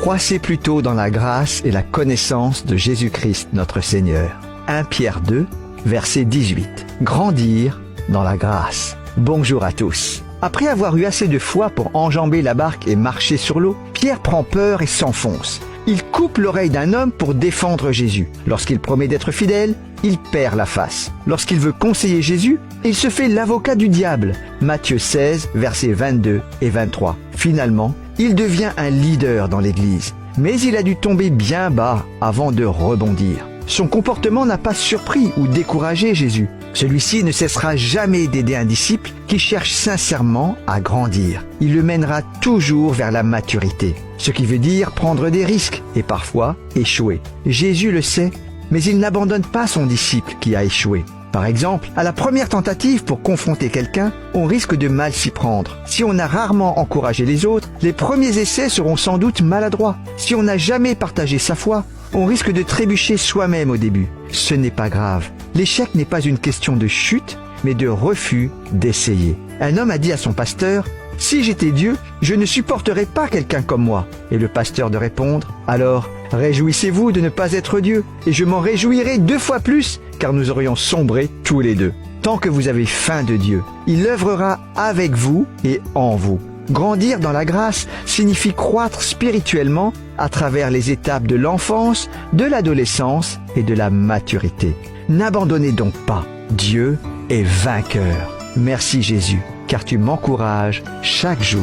Croissez plutôt dans la grâce et la connaissance de Jésus-Christ notre Seigneur. 1 Pierre 2, verset 18. Grandir dans la grâce. Bonjour à tous. Après avoir eu assez de foi pour enjamber la barque et marcher sur l'eau, Pierre prend peur et s'enfonce. Il coupe l'oreille d'un homme pour défendre Jésus. Lorsqu'il promet d'être fidèle, il perd la face. Lorsqu'il veut conseiller Jésus, il se fait l'avocat du diable. Matthieu 16, versets 22 et 23. Finalement, il devient un leader dans l'Église. Mais il a dû tomber bien bas avant de rebondir. Son comportement n'a pas surpris ou découragé Jésus. Celui-ci ne cessera jamais d'aider un disciple qui cherche sincèrement à grandir. Il le mènera toujours vers la maturité, ce qui veut dire prendre des risques et parfois échouer. Jésus le sait, mais il n'abandonne pas son disciple qui a échoué. Par exemple, à la première tentative pour confronter quelqu'un, on risque de mal s'y prendre. Si on a rarement encouragé les autres, les premiers essais seront sans doute maladroits. Si on n'a jamais partagé sa foi, on risque de trébucher soi-même au début. Ce n'est pas grave. L'échec n'est pas une question de chute, mais de refus d'essayer. Un homme a dit à son pasteur, « Si j'étais Dieu, je ne supporterais pas quelqu'un comme moi. » Et le pasteur de répondre, « Alors, réjouissez-vous de ne pas être Dieu, et je m'en réjouirai 2 fois plus, car nous aurions sombré tous les deux. Tant que vous avez faim de Dieu, il œuvrera avec vous et en vous. » Grandir dans la grâce signifie croître spirituellement à travers les étapes de l'enfance, de l'adolescence et de la maturité. N'abandonnez donc pas. Dieu est vainqueur. Merci Jésus, car tu m'encourages chaque jour.